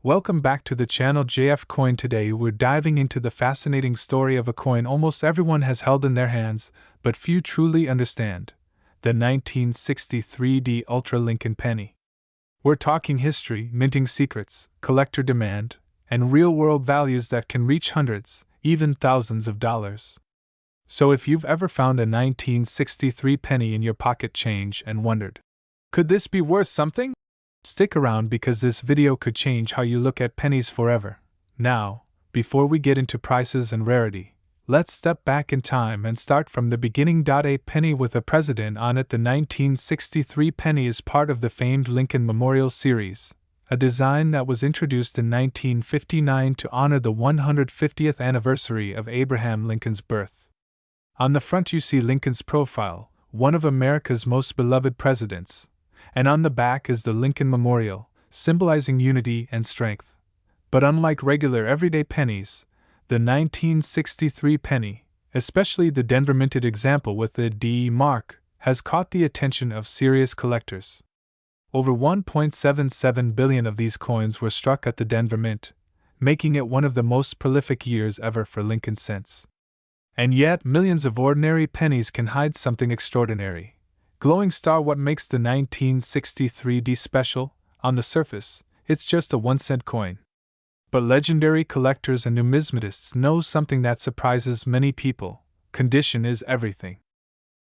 Welcome back to the channel JF Coin. Today we're diving into the fascinating story of a coin almost everyone has held in their hands, but few truly understand: the 1963 D Ultra Lincoln Penny. We're talking history, minting secrets, collector demand, and real-world values that can reach hundreds, even thousands of dollars. So if you've ever found a 1963 penny in your pocket change and wondered, could this be worth something? Stick around because this video could change how you look at pennies forever. Now, before we get into prices and rarity, let's step back in time and start from the beginning. A penny with a president on it. The 1963 penny is part of the famed Lincoln Memorial Series, a design that was introduced in 1959 to honor the 150th anniversary of Abraham Lincoln's birth. On the front you see Lincoln's profile, one of America's most beloved presidents, and on the back is the Lincoln Memorial, symbolizing unity and strength. But unlike regular everyday pennies, the 1963 penny, especially the Denver minted example with the D mark, has caught the attention of serious collectors. Over 1.77 billion of these coins were struck at the Denver Mint, making it one of the most prolific years ever for Lincoln cents. And yet, millions of ordinary pennies can hide something extraordinary. Glowing star: what makes the 1963 D special? On the surface, it's just a 1-cent coin. But legendary collectors and numismatists know something that surprises many people: condition is everything.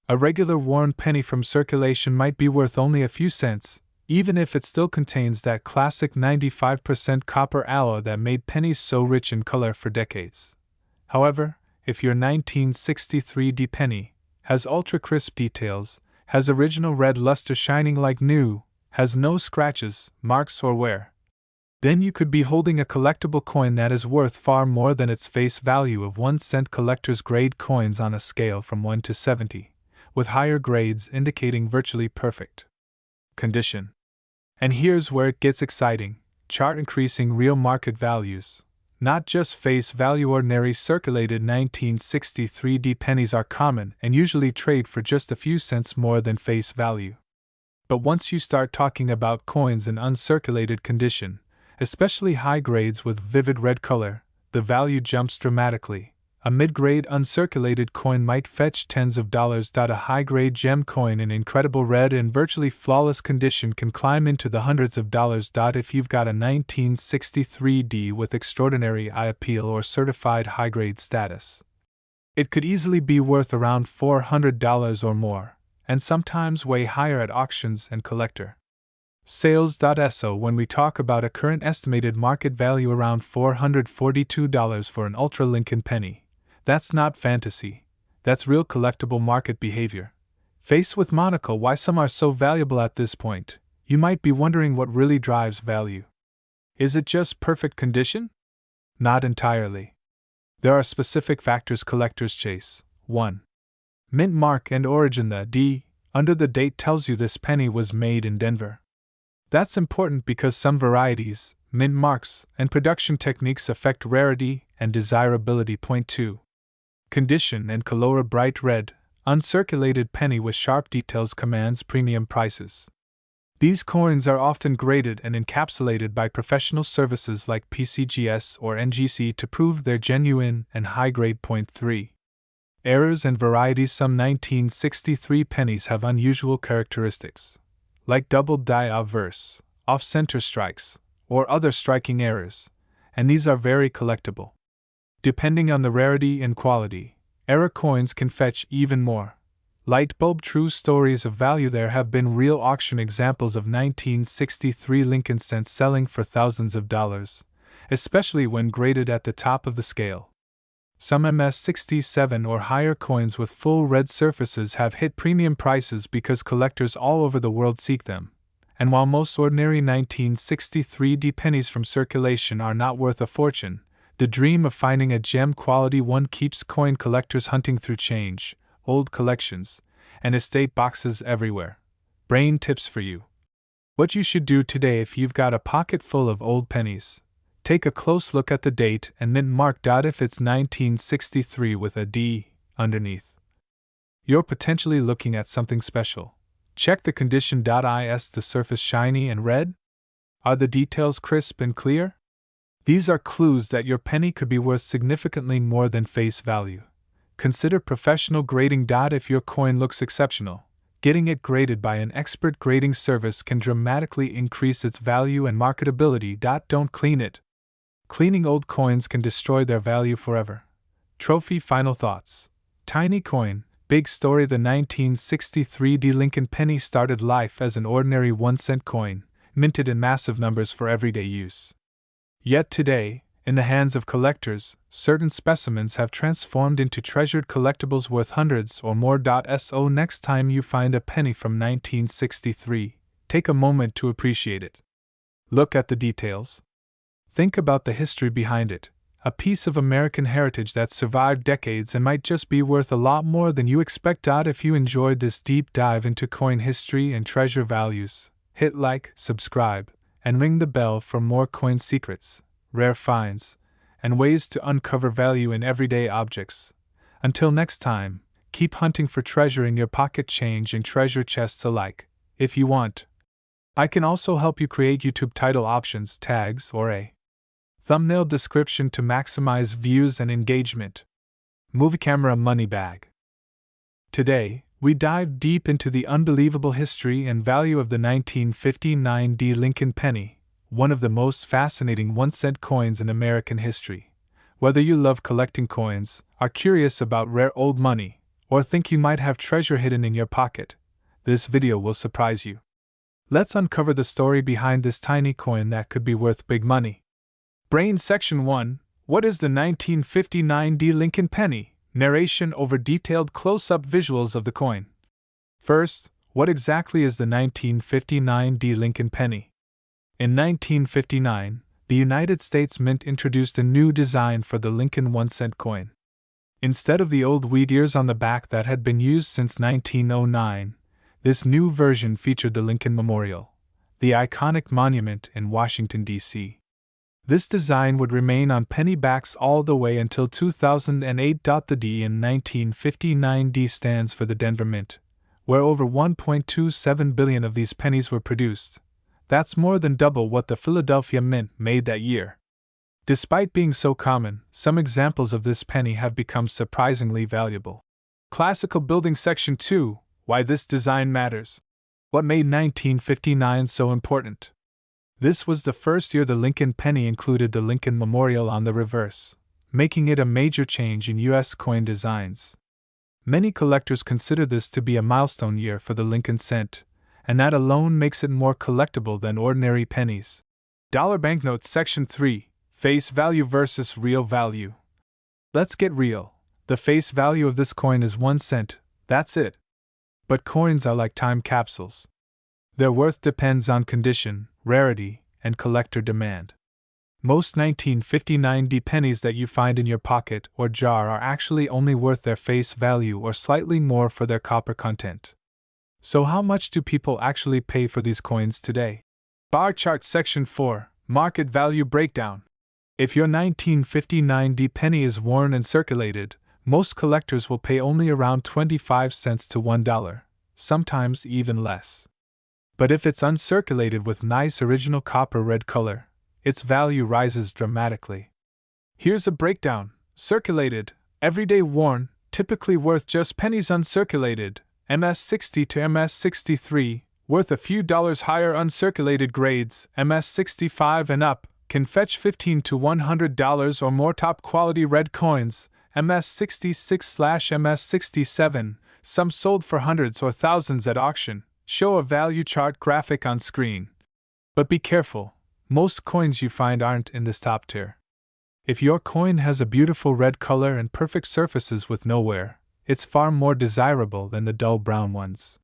A regular worn penny from circulation might be worth only a few cents, even if it still contains that classic 95% copper alloy that made pennies so rich in color for decades. However, if your 1963 D penny has ultra-crisp details, has original red luster shining like new, has no scratches, marks, or wear, then you could be holding a collectible coin that is worth far more than its face value of 1-cent. Collector's grade coins on a scale from 1 to 70, with higher grades indicating virtually perfect condition. And here's where it gets exciting: chart increasing real market values. Not just face value. Ordinary circulated 1963 D pennies are common and usually trade for just a few cents more than face value. But once you start talking about coins in uncirculated condition, especially high grades with vivid red color, the value jumps dramatically. A mid-grade uncirculated coin might fetch tens of dollars. A high-grade gem coin in incredible red and virtually flawless condition can climb into the hundreds of dollars. If you've got a 1963 D with extraordinary eye appeal or certified high-grade status, it could easily be worth around $400 or more, and sometimes way higher at auctions and collector sales. So when we talk about a current estimated market value around $442 for an Ultra Lincoln penny, that's not fantasy, that's real collectible market behavior. Faced with monocle why some are so valuable at this point, you might be wondering what really drives value. Is it just perfect condition? Not entirely. There are specific factors collectors chase. 1. Mint mark and origin. The D under the date tells you this penny was made in Denver. That's important because some varieties, mint marks, and production techniques affect rarity and desirability. 2. Condition and color. Bright red, uncirculated penny with sharp details commands premium prices. These coins are often graded and encapsulated by professional services like PCGS or NGC to prove they're genuine and high-grade. 3. Errors and varieties. Some 1963 pennies have unusual characteristics, like double die obverse, off-center strikes, or other striking errors, and these are very collectible. Depending on the rarity and quality, error coins can fetch even more. Light bulb true stories of value. There have been real auction examples of 1963 Lincoln cents selling for thousands of dollars, especially when graded at the top of the scale. Some MS-67 or higher coins with full red surfaces have hit premium prices because collectors all over the world seek them. And while most ordinary 1963 D pennies from circulation are not worth a fortune, the dream of finding a gem-quality one keeps coin collectors hunting through change, old collections, and estate boxes everywhere. Brain tips for you: what you should do today if you've got a pocket full of old pennies. Take a close look at the date and mint mark. If it's 1963 with a D underneath, you're potentially looking at something special. Check the condition. Is the surface shiny and red? Are the details crisp and clear? These are clues that your penny could be worth significantly more than face value. Consider professional grading. If your coin looks exceptional, getting it graded by an expert grading service can dramatically increase its value and marketability. Don't clean it. Cleaning old coins can destroy their value forever. Trophy. Final thoughts. Tiny coin, big story. The 1963 Lincoln penny started life as an ordinary 1-cent coin, minted in massive numbers for everyday use. Yet today, in the hands of collectors, certain specimens have transformed into treasured collectibles worth hundreds or more. So next time you find a penny from 1963, take a moment to appreciate it. Look at the details. Think about the history behind it. A piece of American heritage that survived decades and might just be worth a lot more than you expect. If you enjoyed this deep dive into coin history and treasure values, hit like, subscribe, and ring the bell for more coin secrets, rare finds, and ways to uncover value in everyday objects. Until next time, keep hunting for treasure in your pocket, change and treasure chests alike. If you want, I can also help you create YouTube title options, tags, or a thumbnail description to maximize views and engagement. Movie camera money bag. Today, we dive deep into the unbelievable history and value of the 1959 Lincoln penny, one of the most fascinating 1-cent coins in American history. Whether you love collecting coins, are curious about rare old money, or think you might have treasure hidden in your pocket, this video will surprise you. Let's uncover the story behind this tiny coin that could be worth big money. Brain Section 1. What is the 1959 Lincoln penny? Narration over detailed close-up visuals of the coin. First, what exactly is the 1959 Lincoln penny? In 1959, the United States Mint introduced a new design for the Lincoln 1-cent coin. Instead of the old wheat ears on the back that had been used since 1909, this new version featured the Lincoln Memorial, the iconic monument in Washington, D.C. This design would remain on penny backs all the way until 2008. The D in 1959 D stands for the Denver Mint, where over 1.27 billion of these pennies were produced. That's more than double what the Philadelphia Mint made that year. Despite being so common, some examples of this penny have become surprisingly valuable. Classical Building Section 2. Why this design matters. What made 1959 so important? This was the first year the Lincoln penny included the Lincoln Memorial on the reverse, making it a major change in U.S. coin designs. Many collectors consider this to be a milestone year for the Lincoln cent, and that alone makes it more collectible than ordinary pennies. Dollar Banknotes Section 3. Face value versus real value. Let's get real. The face value of this coin is 1 cent, that's it. But coins are like time capsules. Their worth depends on condition, rarity, and collector demand. Most 1959 pennies that you find in your pocket or jar are actually only worth their face value or slightly more for their copper content. So how much do people actually pay for these coins today? Bar Chart Section 4. Market Value Breakdown. If your 1959 penny is worn and circulated, most collectors will pay only around 25 cents to $1, sometimes even less. But if it's uncirculated with nice original copper red color, its value rises dramatically. Here's a breakdown. Circulated, everyday worn, typically worth just pennies. Uncirculated, MS60 to MS63, worth a few dollars higher. Uncirculated grades, MS65 and up, can fetch $15 to $100 or more. Top quality red coins, MS66/MS67, some sold for hundreds or thousands at auction, show a value chart graphic on screen. But be careful, most coins you find aren't in this top tier. If your coin has a beautiful red color and perfect surfaces with no wear, it's far more desirable than the dull brown ones.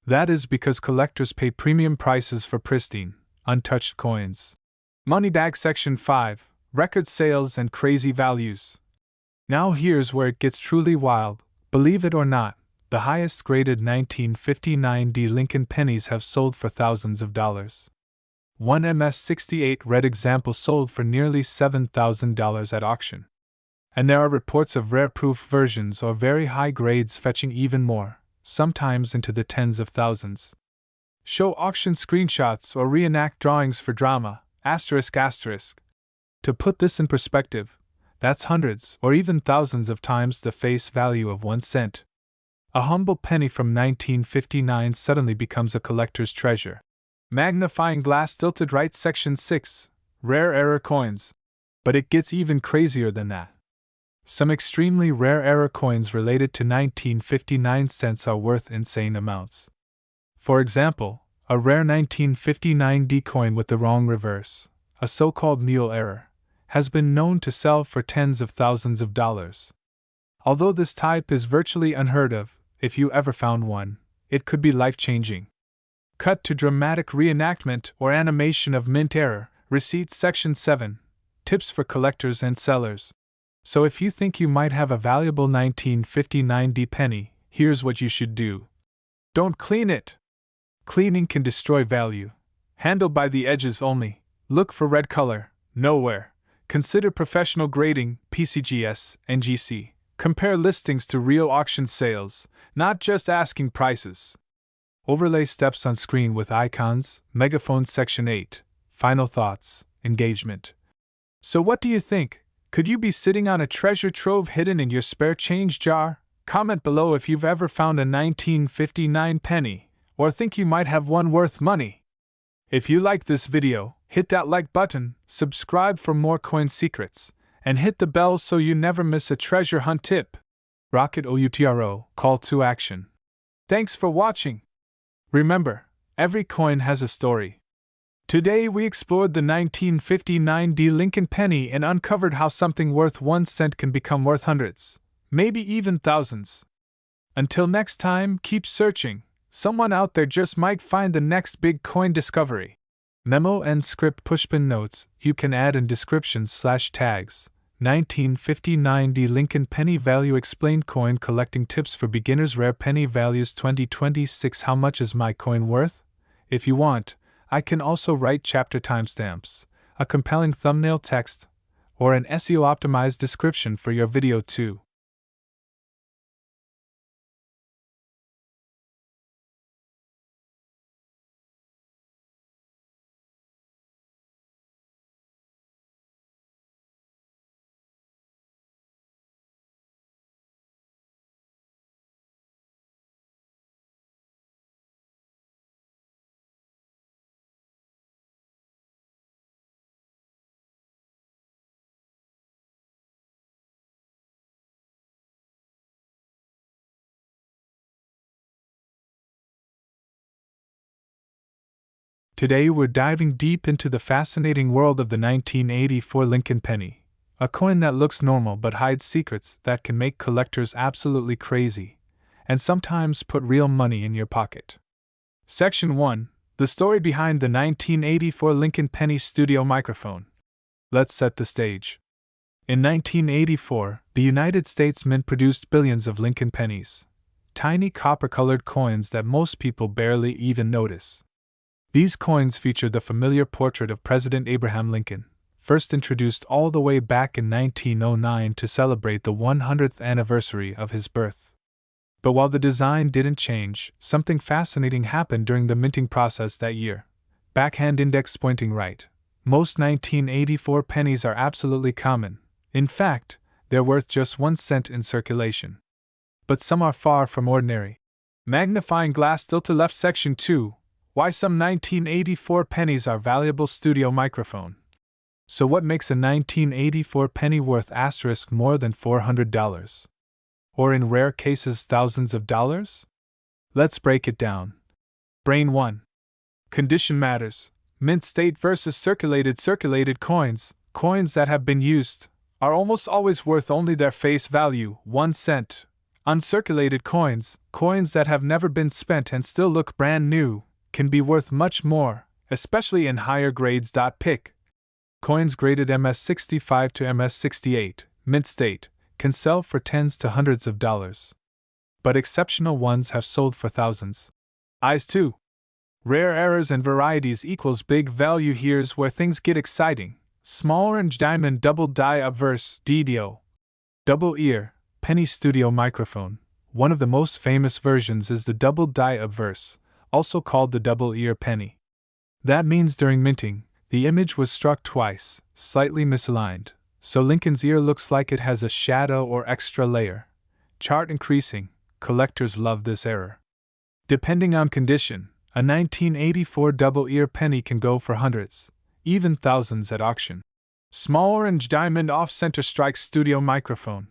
That is because collectors pay premium prices for pristine, untouched coins. Money Bag Section 5. Record sales and crazy values. Now here's where it gets truly wild. Believe it or not, the highest graded 1959 Lincoln pennies have sold for thousands of dollars. One MS68 red example sold for nearly $7,000 at auction. And there are reports of rare proof versions or very high grades fetching even more, sometimes into the tens of thousands. Show auction screenshots or reenact drawings for drama, ***. To put this in perspective, that's hundreds or even thousands of times the face value of 1 cent. A humble penny from 1959 suddenly becomes a collector's treasure. Magnifying glass tilted right, section 6, rare error coins. But it gets even crazier than that. Some extremely rare error coins related to 1959 cents are worth insane amounts. For example, a rare 1959 D coin with the wrong reverse, a so-called mule error, has been known to sell for tens of thousands of dollars. Although this type is virtually unheard of, if you ever found one, it could be life-changing. Cut to dramatic reenactment or animation of mint error, receipts, section 7, tips for collectors and sellers. So if you think you might have a valuable 1959 D penny, here's what you should do. Don't clean it. Cleaning can destroy value. Handle by the edges only. Look for red color, nowhere. Consider professional grading, PCGS, NGC. Compare listings to real auction sales, not just asking prices. Overlay steps on screen with icons, megaphone, section 8. Final thoughts, engagement. So what do you think? Could you be sitting on a treasure trove hidden in your spare change jar? Comment below if you've ever found a 1959 penny, or think you might have one worth money. If you like this video, hit that like button, subscribe for more coin secrets, and hit the bell so you never miss a treasure hunt tip. Rocket OUTRO, call to action. Thanks for watching. Remember, every coin has a story. Today we explored the 1959 D Lincoln penny and uncovered how something worth 1 cent can become worth hundreds, maybe even thousands. Until next time, keep searching. Someone out there just might find the next big coin discovery. Memo and script pushpin notes you can add in descriptions/tags. 1959 D Lincoln penny value explained, coin collecting tips for beginners, rare penny values 2026. How much is my coin worth? If you want, I can also write chapter timestamps, a compelling thumbnail text, or an SEO-optimized description for your video too. Today we're diving deep into the fascinating world of the 1984 Lincoln penny, a coin that looks normal but hides secrets that can make collectors absolutely crazy, and sometimes put real money in your pocket. Section 1. The story behind the 1984 Lincoln penny studio microphone. Let's set the stage. In 1984, the United States Mint produced billions of Lincoln pennies, tiny copper-colored coins that most people barely even notice. These coins feature the familiar portrait of President Abraham Lincoln, first introduced all the way back in 1909 to celebrate the 100th anniversary of his birth. But while the design didn't change, something fascinating happened during the minting process that year. Backhand index pointing right. Most 1984 pennies are absolutely common. In fact, they're worth just 1 cent in circulation. But some are far from ordinary. Magnifying glass tilt to left, section 2. Why some 1984 pennies are valuable, studio microphone. So what makes a 1984 penny worth more than $400? Or in rare cases thousands of dollars? Let's break it down. Brain 1. Condition matters. Mint state versus circulated. Circulated coins, coins that have been used, are almost always worth only their face value, 1 cent. Uncirculated coins, coins that have never been spent and still look brand new, can be worth much more, especially in higher grades. Pick. Coins graded MS65 to MS68, mint state, can sell for tens to hundreds of dollars. But exceptional ones have sold for thousands. Eyes 2. Rare errors and varieties equals big value. Here's where things get exciting. Small orange diamond double die obverse DDO. Double ear, penny studio microphone. One of the most famous versions is the double die obverse, also called the double ear penny. That means during minting, The image was struck twice, slightly misaligned, so Lincoln's ear looks like it has a shadow or extra layer. Chart increasing, collectors love this error. Depending on condition, a 1984 double-ear penny can go for hundreds, even thousands at auction. Small orange diamond off-center strike studio microphone.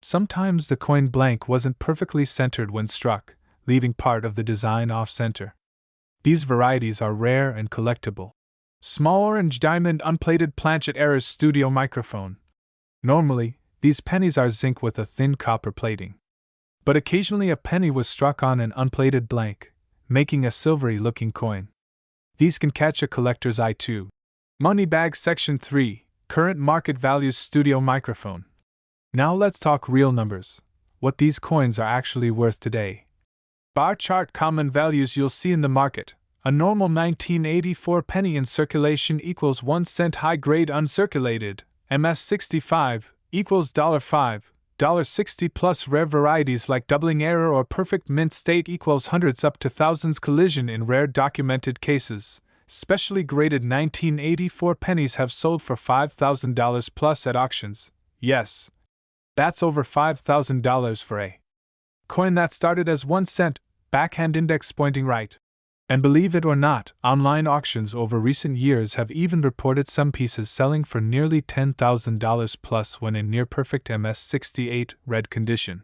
Sometimes the coin blank wasn't perfectly centered when struck, leaving part of the design off-center. These varieties are rare and collectible. Small orange diamond unplated planchet Rarest studio microphone. Normally, these pennies are zinc with a thin copper plating. But occasionally a penny was struck on an unplated blank, making a silvery-looking coin. These can catch a collector's eye too. Money bag section 3, current market values studio microphone. Now let's talk real numbers, what these coins are actually worth today. Bar chart common values you'll see in the market. A normal 1984 penny in circulation equals 1 cent high-grade uncirculated, MS65, equals $5, $60 plus rare varieties like doubling error or perfect mint state equals hundreds up to thousands collision in rare documented cases. Specially graded 1984 pennies have sold for $5,000 plus at auctions. Yes, that's over $5,000 for a coin that started as 1 cent, backhand index pointing right. And believe it or not, online auctions over recent years have even reported some pieces selling for nearly $10,000 plus when in near-perfect MS68 red condition.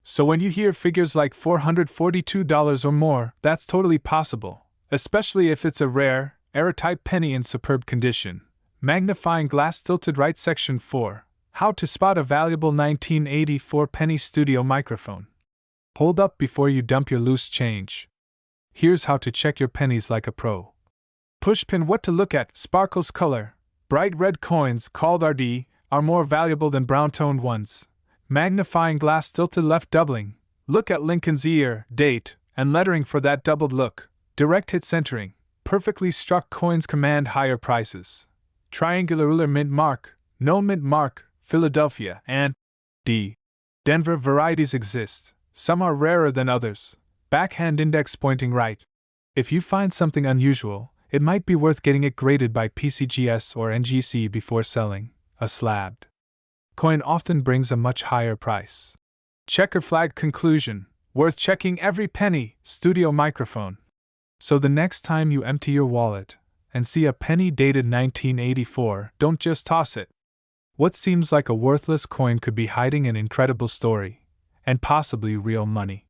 So when you hear figures like $442 or more, that's totally possible, especially if it's a rare, error-type penny in superb condition. Magnifying glass tilted right section 4. How to spot a valuable 1984 penny studio microphone. Hold up before you dump your loose change. Here's how to check your pennies like a pro. Pushpin what to look at. Sparkles color. Bright red coins, called RD, are more valuable than brown-toned ones. Magnifying glass tilted left doubling. Look at Lincoln's ear, date, and lettering for that doubled look. Direct hit centering. Perfectly struck coins command higher prices. Triangular ruler mint mark, no mint mark, Philadelphia, and D. Denver varieties exist. Some are rarer than others. Backhand index pointing right. If you find something unusual, it might be worth getting it graded by PCGS or NGC before selling. A slabbed coin often brings a much higher price. Checker flag conclusion. Worth checking every penny, studio microphone. So the next time you empty your wallet and see a penny dated 1984, don't just toss it. What seems like a worthless coin could be hiding an incredible story, and possibly real money.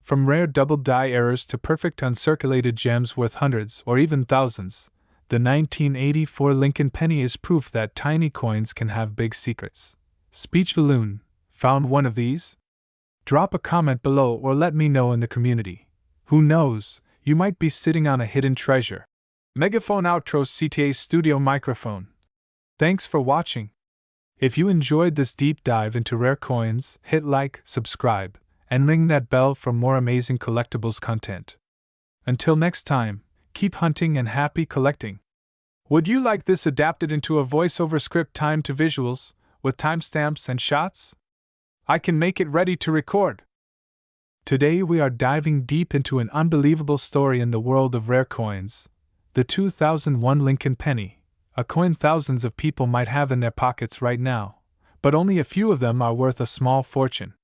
From rare double-die errors to perfect uncirculated gems worth hundreds or even thousands, the 1984 Lincoln penny is proof that tiny coins can have big secrets. Speech Balloon, found one of these? Drop a comment below or let me know in the community. Who knows, you might be sitting on a hidden treasure. Megaphone outro CTA studio microphone. Thanks for watching. If you enjoyed this deep dive into rare coins, hit like, subscribe, and ring that bell for more amazing collectibles content. Until next time, keep hunting and happy collecting. Would you like this adapted into a voiceover script timed to visuals, with timestamps and shots? I can make it ready to record. Today we are diving deep into an unbelievable story in the world of rare coins. The 2001 Lincoln penny, a coin thousands of people might have in their pockets right now, but only a few of them are worth a small fortune.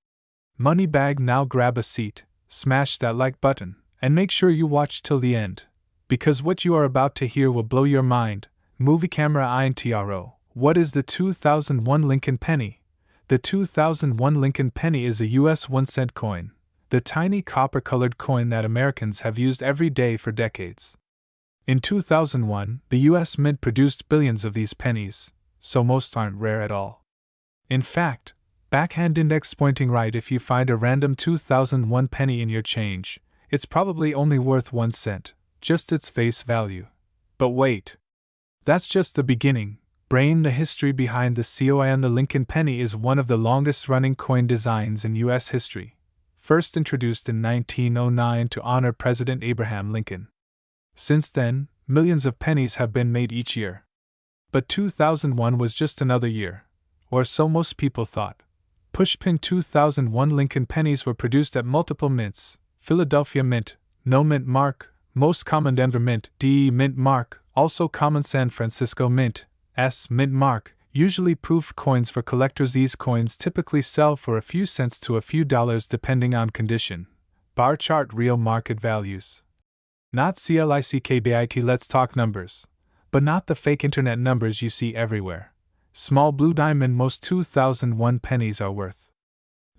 Moneybag, now grab a seat, smash that like button, and make sure you watch till the end, because what you are about to hear will blow your mind. Movie camera intro. What is the 2001 Lincoln penny? The 2001 Lincoln penny is a US 1 cent coin, the tiny copper-colored coin that Americans have used every day for decades. In 2001, the US Mint produced billions of these pennies, so most aren't rare at all. In fact, backhand index pointing right, if you find a random 2001 penny in your change, it's probably only worth 1 cent, just its face value. But wait. That's just the beginning. Brain, the history behind the coin. The Lincoln penny is one of the longest-running coin designs in U.S. history, first introduced in 1909 to honor President Abraham Lincoln. Since then, millions of pennies have been made each year. But 2001 was just another year, or so most people thought. Pushpin 2001 Lincoln pennies were produced at multiple mints: Philadelphia Mint, no mint mark, most common Denver Mint, DE mint mark, Also common San Francisco Mint, mint mark, usually proofed coins for collectors. These coins typically sell for a few cents to a few dollars depending on condition. Bar chart real market values. Not CLICKBIT. Let's talk numbers. But not the fake internet numbers you see everywhere. Small blue diamond. Most 2001 pennies are worth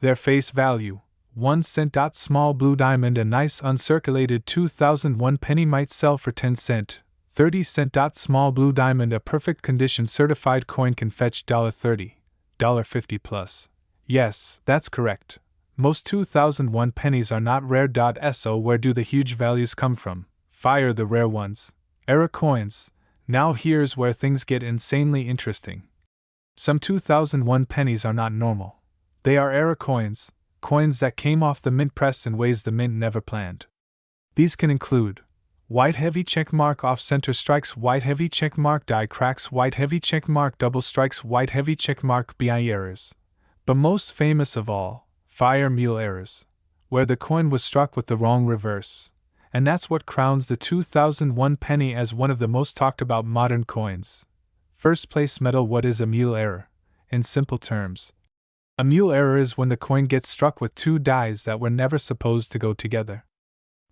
their face value, 1 cent. Small blue diamond. A nice uncirculated 2001 penny might sell for 10 cent, 30 cent. Small blue diamond. A perfect condition certified coin can fetch $30, $50 plus. Yes, that's correct. Most 2001 pennies are not rare. So where do the huge values come from? Fire the rare ones. Era coins. Now here's where things get insanely interesting. Some 2001 pennies are not normal. They are era coins, coins that came off the mint press in ways the mint never planned. These can include white heavy checkmark off center strikes, white heavy checkmark die cracks, white heavy checkmark double strikes, white heavy checkmark BI errors. But most famous of all, fire mule errors, where the coin was struck with the wrong reverse. And that's what crowns the 2001 penny as one of the most talked about modern coins. First place medal. What is a mule error? In simple terms, a mule error is when the coin gets struck with two dies that were never supposed to go together.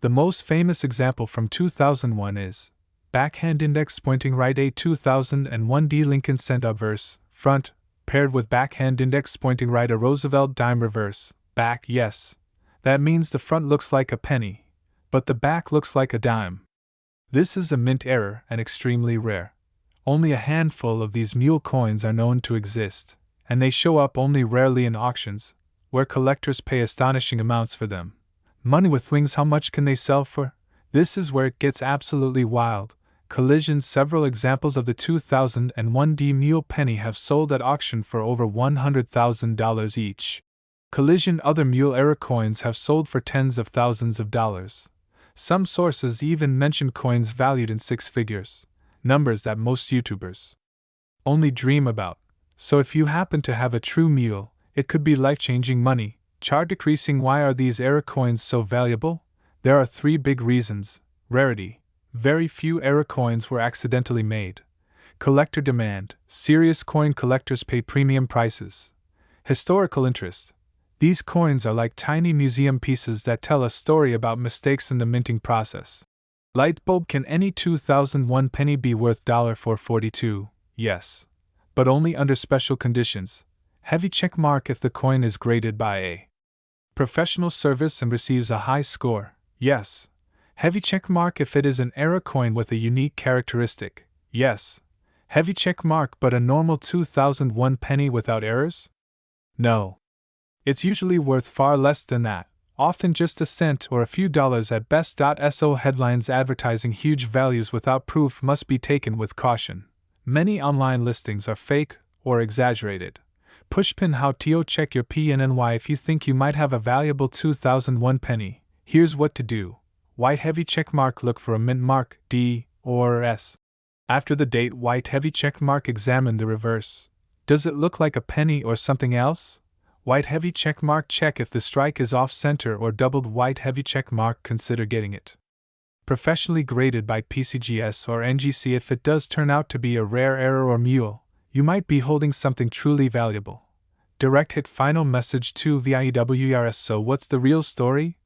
The most famous example from 2001 is backhand index pointing right. A 2001 D Lincoln cent obverse, front, paired with backhand index pointing right. A Roosevelt dime reverse, back. Yes, that means the front looks like a penny, but the back looks like a dime. This is a mint error and extremely rare. Only a handful of these mule coins are known to exist, and they show up only rarely in auctions, where collectors pay astonishing amounts for them. Money with wings. How much can they sell for? This is where it gets absolutely wild. Collision. Several examples of the 2001 D mule penny have sold at auction for over $100,000 each. Collision. Other mule era coins have sold for tens of thousands of dollars. Some sources even mention coins valued in six figures, numbers that most YouTubers only dream about. So if you happen to have a true mule, it could be life-changing money. Chart decreasing. Why are these era coins so valuable? There are three big reasons. Rarity. Very few era coins were accidentally made. Collector demand. Serious coin collectors pay premium prices. Historical interest. These coins are like tiny museum pieces that tell a story about mistakes in the minting process. Light bulb. Can any 2001 penny be worth $4.42? Yes, but only under special conditions. Heavy checkmark if the coin is graded by a professional service and receives a high score. Yes. Heavy checkmark if it is an era coin with a unique characteristic. Yes. Heavy checkmark but a normal 2001 penny without errors? No. It's usually worth far less than that, often just a cent or a few dollars at best. So headlines advertising huge values without proof must be taken with caution. Many online listings are fake or exaggerated. Pushpin. How to check your PNNY. If you think you might have a valuable 2001 penny, here's what to do. White heavy checkmark. Look for a mint mark, D or S. After the date. White heavy checkmark. Examine the reverse. Does it look like a penny or something else? White heavy checkmark. Check if the strike is off center or doubled. White heavy checkmark. Consider getting it professionally graded by PCGS or NGC. If it does turn out to be a rare error or mule, you might be holding something truly valuable. Direct hit. Final message to VIEWRS. So what's the real story?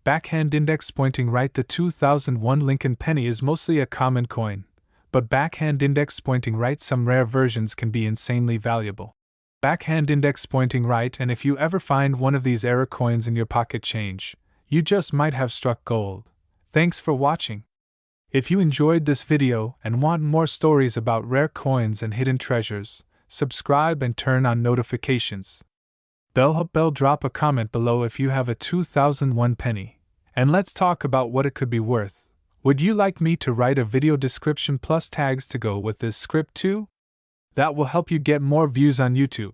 Backhand index pointing right. The 2001 Lincoln penny is mostly a common coin, but backhand index pointing right, some rare versions can be insanely valuable. Backhand index pointing right. And if you ever find one of these era coins in your pocket change, you just might have struck gold. Thanks for watching. If you enjoyed this video and want more stories about rare coins and hidden treasures, subscribe and turn on notifications. Bell. Drop a comment below if you have a 2001 penny, and let's talk about what it could be worth. Would you like me to write a video description plus tags to go with this script too? That will help you get more views on YouTube.